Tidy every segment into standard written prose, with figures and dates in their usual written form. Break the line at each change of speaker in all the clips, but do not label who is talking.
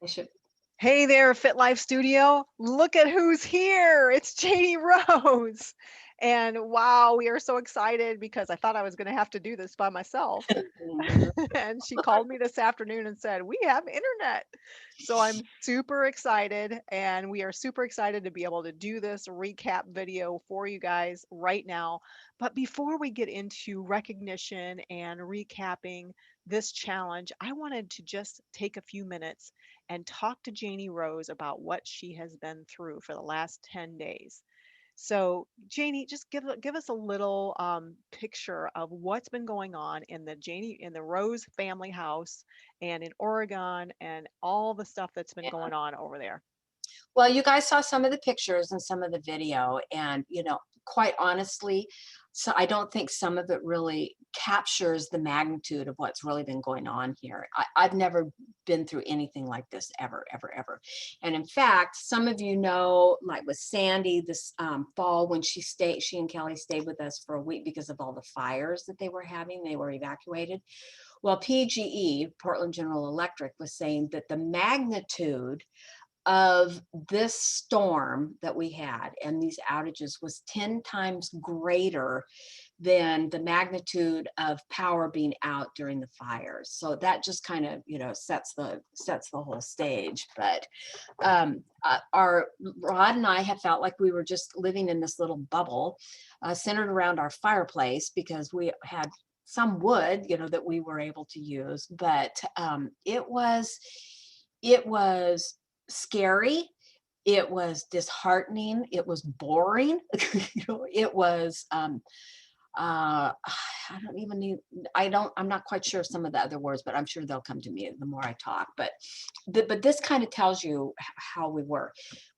I should.
Hey there, Fit Life Studio. Look at who's here. It's Janie Rose. And wow, we are so excited because I thought I was going to have to do this by myself.
Mhm.
And she called me this afternoon and said, "We have internet." So I'm super excited. And we are super excited to be able to do this recap video for you guys right now. But before we get into recognition and recapping this challenge, I wanted to just take a few minutes and talk to Janie Rose about what she has been through for the last 10 days. So, Janie, just give us a little picture of what's been going on in the Rose family house and in Oregon and all the stuff that's been
Yeah.
going on over there.
Well, you guys saw some of the pictures and some of the video, and quite honestly, so I don't think some of it really captures the magnitude of what's really been going on here. I've never been through anything like this ever, ever, ever. And in fact, some of you know, like with Sandy this fall when she and Kelly stayed with us for a week because of all the fires that they were having. They were evacuated. Well, PGE, Portland General Electric, was saying that the magnitude of this storm that we had and these outages was 10 times greater than the magnitude of power being out during the fires. So that just kind of, sets the whole stage. But our Rod and I have felt like we were just living in this little bubble centered around our fireplace because we had some wood, that we were able to use. But it was scary. It was disheartening. It was boring. It was I don't even need, I'm not quite sure of some of the other words, but I'm sure they'll come to me the more I talk. But this kind of tells you how we were.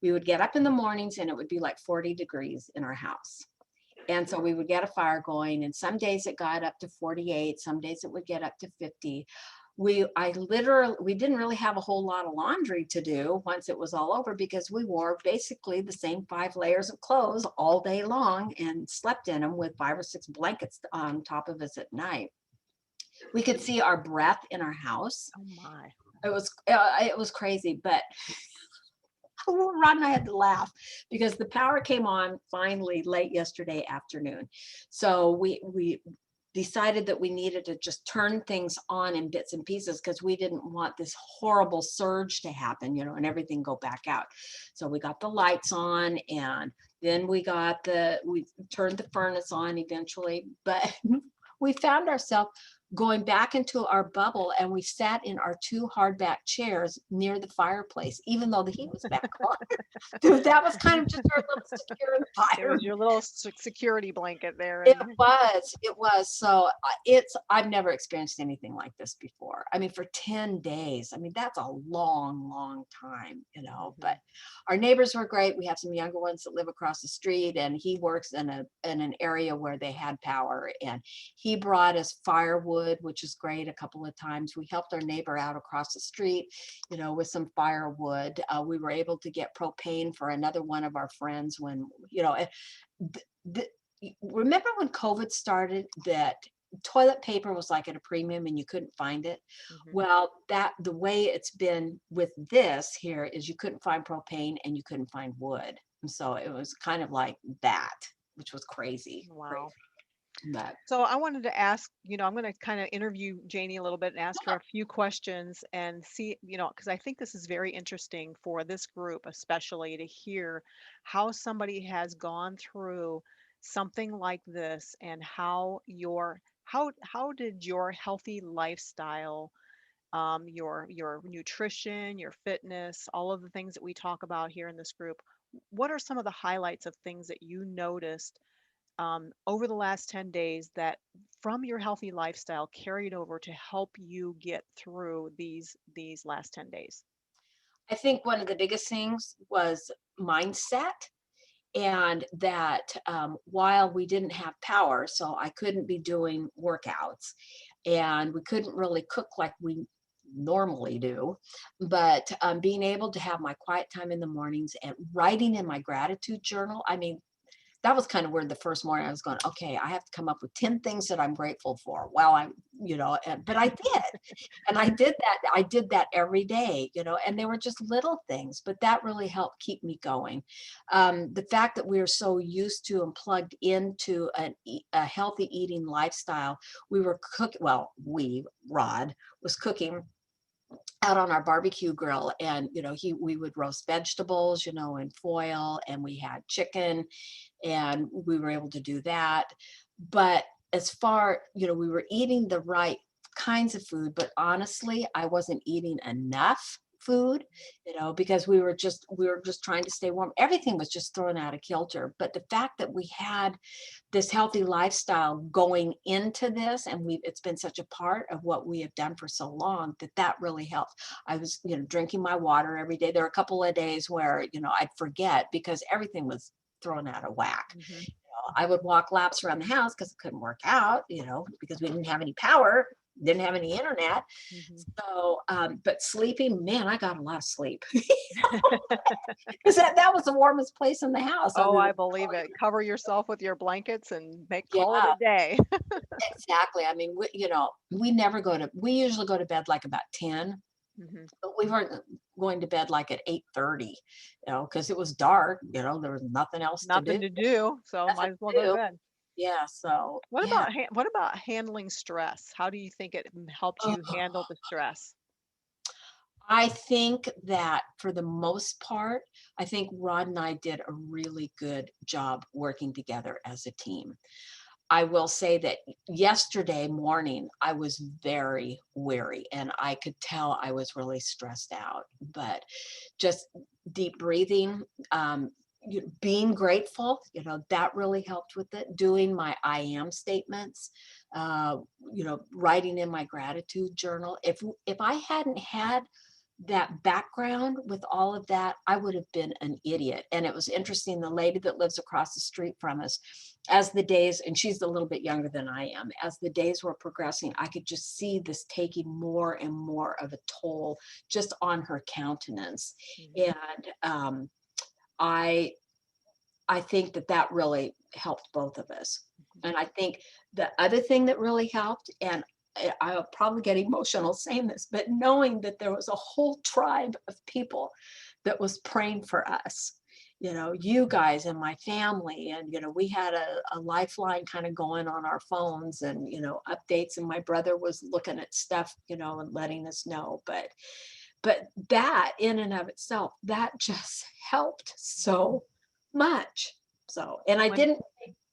We would get up in the mornings and it would be like 40 degrees in our house. And so we would get a fire going, and some days it got up to 48, some days it would get up to 50. We didn't really have a whole lot of laundry to do once it was all over because we wore basically the same 5 layers of clothes all day long and slept in them with 5 or 6 blankets on top of us at night. We could see our breath in our house.
Oh my.
It was crazy, but Rod and I had to laugh because the power came on finally late yesterday afternoon. So we decided that we needed to just turn things on in bits and pieces because we didn't want this horrible surge to happen, and everything go back out. So we got the lights on, and then we turned the furnace on eventually, but we found ourselves going back into our bubble, and we sat in our 2 hardback chairs near the fireplace, even though the heat was back on. Dude, that was kind of just our little secure
It was
environment.
your little security blanket there
It
and
was, it was. So I've never experienced anything like this before. I mean, for 10 days, I mean, that's a long, long time, but
Mhm.
our neighbors were great. We have some younger ones that live across the street, and he works in an area where they had power, and he brought us firewood, which is great a couple of times. We helped our neighbor out across the street, with some firewood. We were able to get propane for another one of our friends when, the, remember when COVID started that toilet paper was like at a premium and you couldn't find it?
Mhm.
Well, that the way it's been with this here is you couldn't find propane and you couldn't find wood. And so it was kind of like that, which was crazy, crazy.
Wow.
But
So I wanted to ask, I'm going to kind of interview Janie a little bit and ask her a few questions and see, because I think this is very interesting for this group, especially to hear how somebody has gone through something like this and how did your healthy lifestyle, your nutrition, your fitness, all of the things that we talk about here in this group, what are some of the highlights of things that you noticed over the last 10 days that from your healthy lifestyle carried over to help you get through these last 10 days?
I think one of the biggest things was mindset. And that while we didn't have power, so I couldn't be doing workouts and we couldn't really cook like we normally do, but being able to have my quiet time in the mornings and writing in my gratitude journal. I mean, that was kind of weird the first morning. I was going, okay, I have to come up with 10 things that I'm grateful for. Well, but I did. And I did that every day, and they were just little things, but that really helped keep me going. The fact that we are so used to and plugged into a healthy eating lifestyle, Rod was cooking out on our barbecue grill, and we would roast vegetables in foil, and we had chicken, and we were able to do that. But as far, we were eating the right kinds of food, but honestly, I wasn't eating enough food, because we were just trying to stay warm. Everything was just thrown out of kilter. But the fact that we had this healthy lifestyle going into this, and it's been such a part of what we have done for so long, that really helped. I was, drinking my water every day. There were a couple of days where, I'd forget because everything was thrown out of whack.
Mhm.
I would walk laps around the house because I couldn't work out, because we didn't have any power, didn't have any internet.
Mhm.
So, but sleeping, man, I got a lot of sleep because that was the warmest place in the house.
Oh,
Other than,
I believe it. Cover yourself with your blankets and call it
yeah,
a day.
exactly. I mean, we usually go to bed like about 10,
Mhm.
but we weren't going to bed like at 8:30, because it was dark, there was nothing else to do,
Nothing to do, so
nothing
might as well
to
go to
do.
bed.
Yeah. So,
What
yeah.
about what about handling stress? How do you think it helped you handle the stress?
I think that for the most part, I think Rod and I did a really good job working together as a team. I will say that yesterday morning, I was very weary and I could tell I was really stressed out, but just deep breathing, being grateful, that really helped with it. Doing my I am statements, writing in my gratitude journal. If I hadn't had that background with all of that, I would have been an idiot. And it was interesting, the lady that lives across the street from us, as the days, and she's a little bit younger than I am, as the days were progressing, I could just see this taking more and more of a toll just on her countenance.
Mhm.
And I I think that really helped both of us.
Mhm.
And I think the other thing that really helped, and I'll probably get emotional saying this, but knowing that there was a whole tribe of people that was praying for us. You guys and my family, and we had a lifeline kind of going on our phones, and updates, and my brother was looking at stuff, and letting us know. But that in and of itself, that just helped so much. So, and
When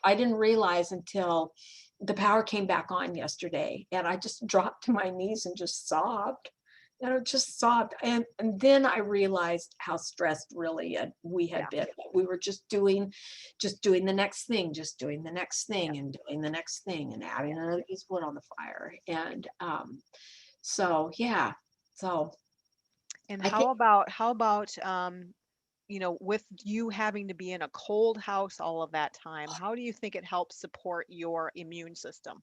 I didn't realize until the power came back on yesterday, and I just dropped to my knees and just sobbed. Just sobbed. And then I realized how stressed really we had
yeah,
been. We were just doing the next thing, just doing the next
yeah,
thing, and doing the next thing, and adding
yeah.
another piece of wood on the fire. And so yeah. So
And
I think,
how about with you having to be in a cold house all of that time, how do you think it helps support your immune system?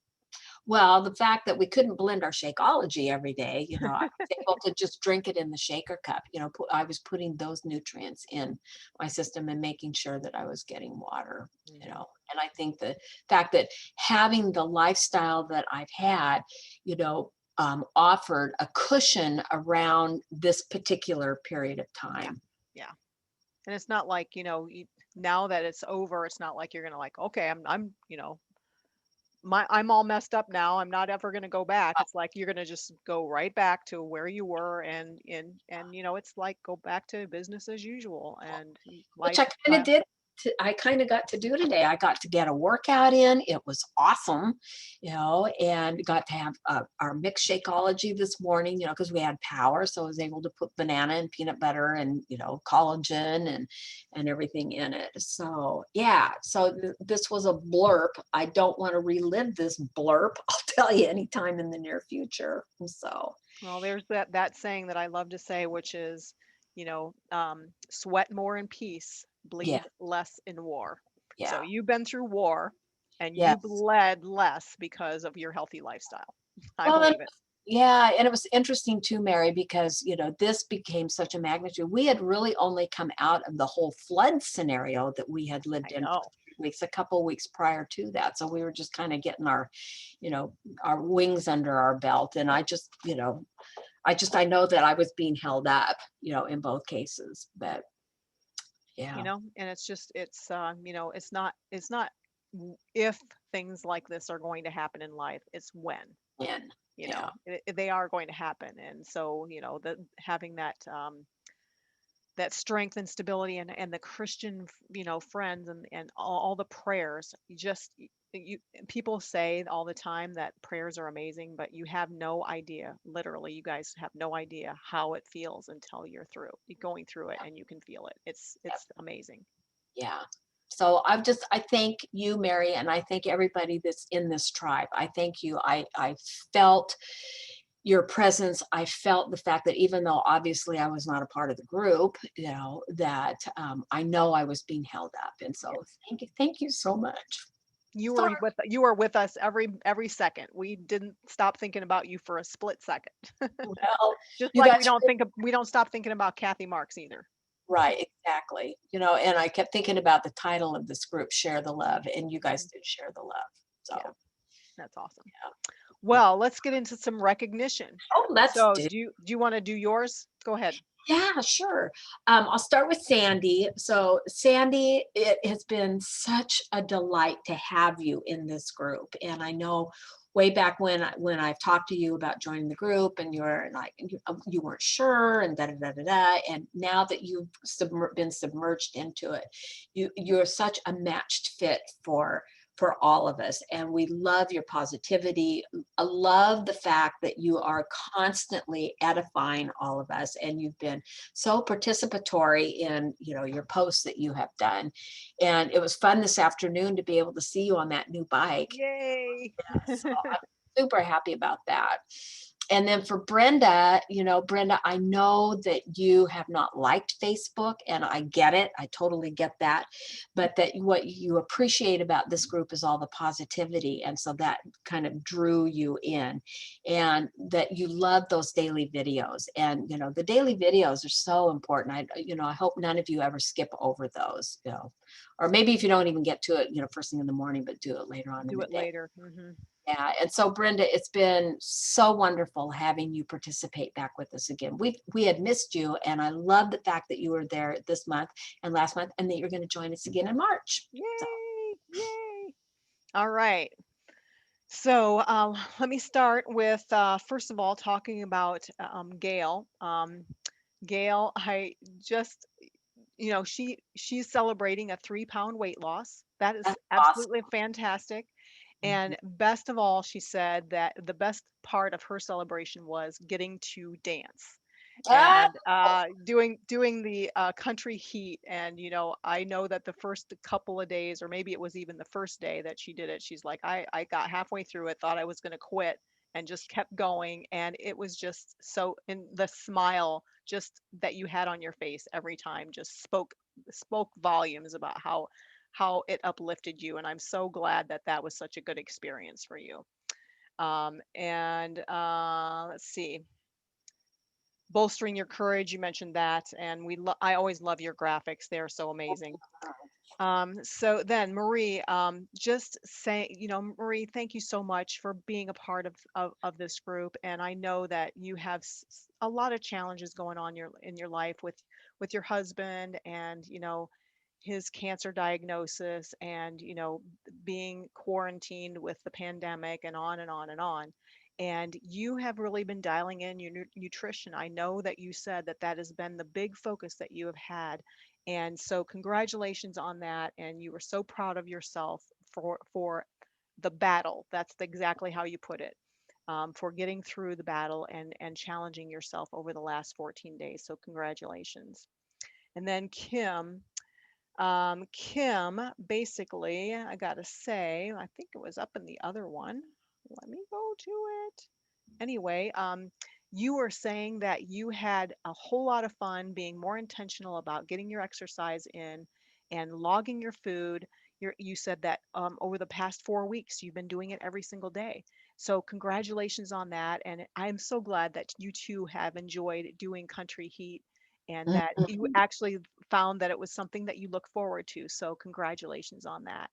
well, the fact that we couldn't blend our Shakeology every day, I was able to just drink it in the shaker cup. I was putting those nutrients in my system and making sure that I was getting water.
Mhm.
And I think the fact that having the lifestyle that I've had, offered a cushion around this particular period of
Yeah,
time.
yeah. And it's not like, now that it's over, it's not like you're gonna like, okay, I'm all messed up now. I'm not ever gonna go back. It's like you're gonna just go right back to where you were, and it's like go back to business as usual and
Which
life.
I kinda got to do today. I got to get a workout in, it was awesome, and got to have, our mixed Shakeology this morning, because we had power, so I was able to put banana and peanut butter and, collagen and everything in it. So, yeah, so this was a blurb. I don't wanna relive this blurb, I'll tell you, anytime in the near future, so,
Well, there's that saying that I love to say, which is, sweat more in peace,
yeah,
bleed less in war. So
yeah,
you've been through war and you
yes.
bled less because of your healthy lifestyle. I
Well,
believe it.
yeah, and it was interesting too, Mary, because this became such a magnitude. We had really only come out of the whole flood scenario that we had lived
I
in for
know.
weeks, a couple weeks prior to that. So we were just kind of getting our, you know, our wings under our belt. And I just, you know, I know that I was being held up, you know, in both cases. But
you
yeah,
know, and it's just, you know, it's not if things like this are going to happen in life, it's when,
and
you
yeah,
know, they are going to happen. And so, you know, the having that, that strength and stability and the Christian, you know, friends and all the prayers, you people say all the time that prayers are amazing, but you have no idea, literally, you guys have no idea how it feels until you're going through it and you can feel it.
yeah,
It's amazing.
yeah. So I thank you, Mary, and I thank everybody that's in this tribe. I thank you. I felt your presence. I felt the fact that even though obviously I was not a part of the group, you know, I know I was being held up. And so thank you so much. Sorry.
You were with us every second. We didn't stop thinking about you for a split second.
Well,
Just
you
like
guys
we don't stop thinking about Kathy Marks either.
right, exactly. You know, and I kept thinking about the title of this group, Share the Love, and you guys
Mhm.
did share the love. So,
Yeah, that's awesome.
yeah.
Well, let's get into some recognition.
Oh, let's
So,
do.
do you want to do yours? Go ahead.
Yeah, sure. I'll start with Sandy. So, Sandy, it has been such a delight to have you in this group. And I know way back when I've talked to you about joining the group, and you're like you weren't sure, and da da da da da. And now that you've been submerged into it, you're such a matched fit for all of us. And we love your positivity. I love the fact that you are constantly edifying all of us, and you've been so participatory in, you know, your posts that you have done. And it was fun this afternoon to be able to see you on that new bike.
Yay!
So I'm super happy about that. And then for Brenda, you know, Brenda, I know that you have not liked Facebook, and I get it. I totally get that. But that what you appreciate about this group is all the positivity. And so that kind of drew you in, and that you love those daily videos. And, you know, the daily videos are so important. You know, I hope none of you ever skip over those, you know, or maybe if you don't even get to it, you know, first thing in the morning, but do it later on in
Do
the
it
day.
later.
Yeah, and so Brenda, it's been so wonderful having you participate back with us again. We had missed you, and I love the fact that you were there this month and last month, and that you're going to join us again in March. So,
Yay! Yay! All right. So let me start with first of all talking about Gail. Gail, I just, you know, she's celebrating a 3 pound weight loss. That is
that's
absolutely
awesome.
fantastic.
Mhm.
And best of all, she said that the best part of her celebration was getting to dance
Ah,
and doing the country heat. And you know, I know that the first couple of days, or maybe it was even the first day that she did it, she's like, I got halfway through it, thought I was going to quit, and just kept going. And it was just so, and the smile just that you had on your face every time just spoke volumes about how it uplifted you. And I'm so glad that that was such a good experience for you. And let's see, bolstering your courage, you mentioned that, and I always love your graphics, they're so amazing. So then Marie, just say, you know, Marie, thank you so much for being a part of this group. And I know that you have a lot of challenges going on in your life with your husband, and you know, his cancer diagnosis, and you know, being quarantined with the pandemic, and on and on and on. And you have really been dialing in your nutrition. I know that you said that that has been the big focus that you have had, and so congratulations on that. And you were so proud of yourself for the battle. That's exactly how you put it. For getting through the battle and challenging yourself over the last 14 days. So congratulations. And then Kim, basically, I gotta say, I think it was up in the other one. Let me go to it. Anyway, you were saying that you had a whole lot of fun being more intentional about getting your exercise in and logging your food. You said that over the past 4 weeks, you've been doing it every single day. So, congratulations on that. And I'm so glad that you too have enjoyed doing Country Heat and that you
Mhm.
actually found that it was something that you look forward to. So congratulations on that.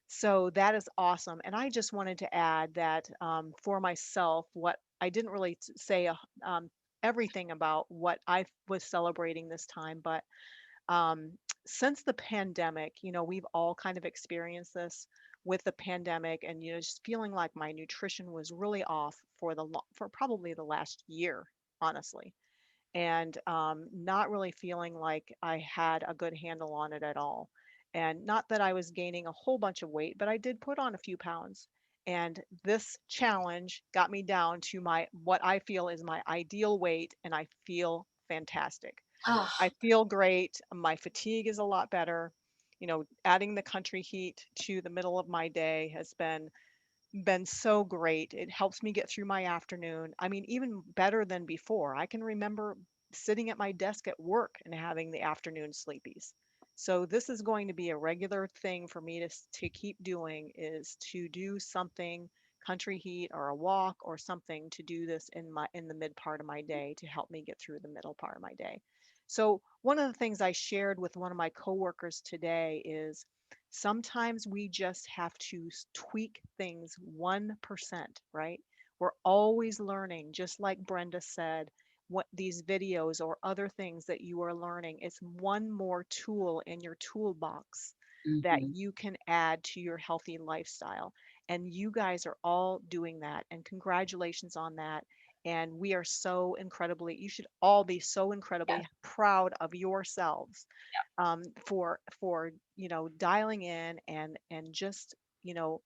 So that is awesome. And I just wanted to add that for myself, what I didn't really say everything about what I was celebrating this time, but um, since the pandemic, we've all kind of experienced this with the pandemic, and just feeling like my nutrition was really off for for probably the last year, honestly, and not really feeling like I had a good handle on it at all. And not that I was gaining a whole bunch of weight, but I did put on a few pounds. And this challenge got me down to my what I feel is my ideal weight, and I feel fantastic. I
Ah,
feel great. My fatigue is a lot better. Adding the country heat to the middle of my day has been so great. It helps me get through my afternoon. I mean, even better than before. I can remember sitting at my desk at work and having the afternoon sleepies. So this is going to be a regular thing for me to keep doing, is to do something country heat or a walk or something, to do this in the mid part of my day to help me get through the middle part of my day. So one of the things I shared with one of my coworkers today is sometimes we just have to tweak things 1%, right? We're always learning, just like Brenda said, what these videos or other things that you are learning, it's one more tool in your toolbox that
mhm.
you can add to your healthy lifestyle. And you guys are all doing that. And congratulations on that. And we are so incredibly, you should all be so
Yeah,
incredibly proud of yourselves,
yeah.
for dialing in and just you know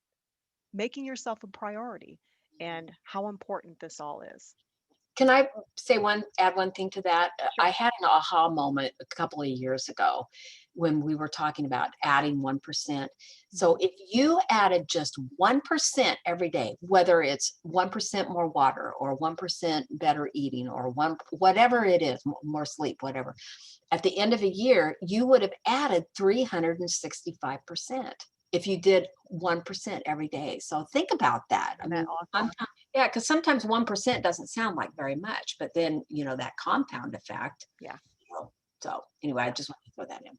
making yourself a priority, and how important this all is.
Can I add one thing to that?
Sure.
I had an aha moment a couple of years ago when we were talking about adding 1%. So
Mhm.
if you added just 1% every day, whether it's 1% more water or 1% better eating or whatever it is, more sleep, whatever, at the end of a year, you would have added 365% if you did 1% every day. So think about that. I
Isn't that
mean,
awesome?
sometimes, yeah, because sometimes 1% doesn't sound like very much, but then, that compound effect.
Yeah.
So anyway, I
Yeah.
just want to throw that in.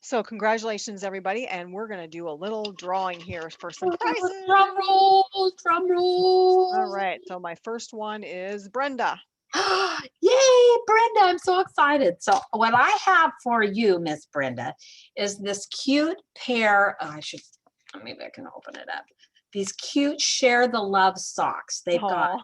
So congratulations, everybody, and we're going to do a little drawing here for some prizes.
Drum roll, drum
All
roll.
right, so my first one is Brenda.
Yay, Brenda, I'm so excited. So what I have for you, Miss Brenda, is this cute pair. I should, maybe I can open it up. These cute Share the Love socks.
Oh,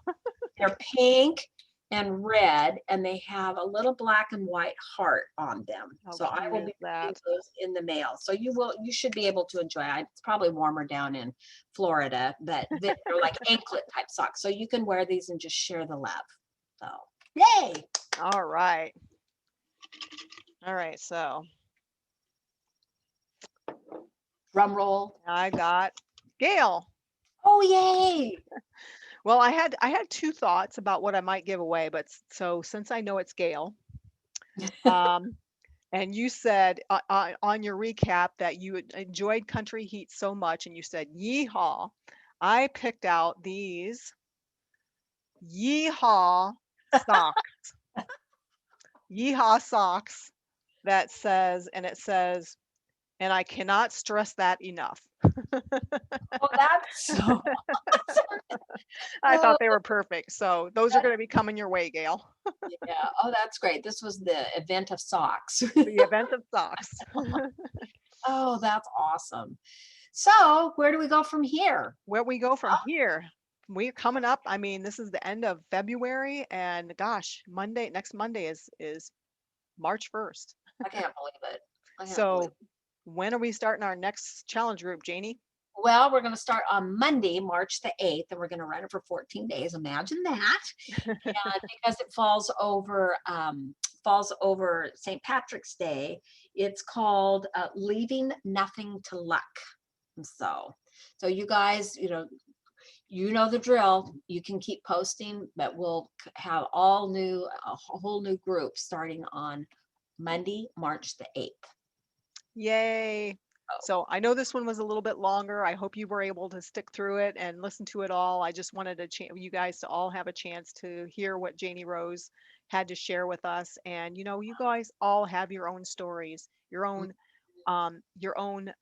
They're pink and red, and they have a little black and white heart on them.
how
So I
cute
will
is
be putting
that?
those in the mail. So you should be able to enjoy it. It's probably warmer down in Florida, but they're like anklet type socks. So you can wear these and just share the love. So yay.
All right. All right, so
Drum roll.
I got Gail.
Oh, yay.
Well, I had two thoughts about what I might give away, but so since I know it's Gail, um, and you said on your recap that you had enjoyed Country Heat so much, and you said yeehaw, I picked out these yeehaw socks, yeehaw socks it says, and I cannot stress that enough.
Oh, that's so awesome.
I
Oh,
thought they were perfect, so those are
that,
going to be coming your way, Gail.
yeah. Oh, that's great. This was the event of socks.
The event of socks.
Oh, that's awesome. So where do we go from here?
Where we go from here? We're coming up. I mean, this is the end of February, and gosh, next Monday is March 1st.
I can't believe it. I can't believe
So
it.
when are we starting our next challenge group, Janie?
Well, we're going to start on Monday, March the 8th, and we're going to run it for 14 days. Imagine that. And because it falls over St. Patrick's Day, it's called Leaving Nothing to Luck. So, so you guys, you know the drill. You can keep posting, but we'll have a whole new group starting on Monday, March the 8th.
Yay. So I know this one was a little bit longer. I hope you were able to stick through it and listen to it all. I just wanted you guys to all have a chance to hear what Janie Rose had to share with us. And you guys all have your own stories,
Mm,
your own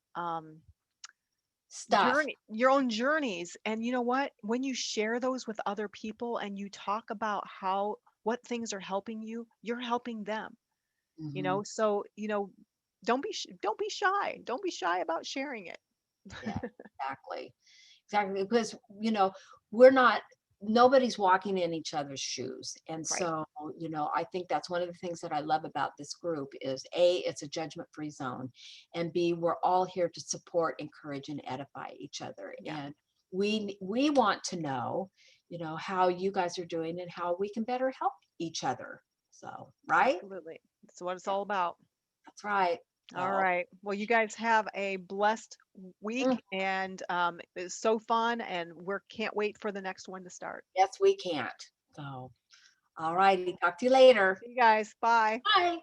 stuff.
your own journeys. And you know what? When you share those with other people and you talk about how what things are helping you, you're helping them.
Hmm.
So don't be shy. Don't be shy about sharing it.
Yeah, exactly. Exactly, because, we're not nobody's walking in each other's shoes. And
Right.
so, I think that's one of the things that I love about this group is A, it's a judgment-free zone, and B, we're all here to support, encourage, and edify each other.
Yeah,
And we want to know, how you guys are doing and how we can better help each other. So, right?
absolutely. That's what it's
Yeah,
all about.
that's right.
All
So,
right. Well, you guys have a blessed
mm,
week, and it's so fun, and we can't wait for the next one to start.
yes, we can't. So, all righty. Talk to you later.
See you guys. Bye.
Bye.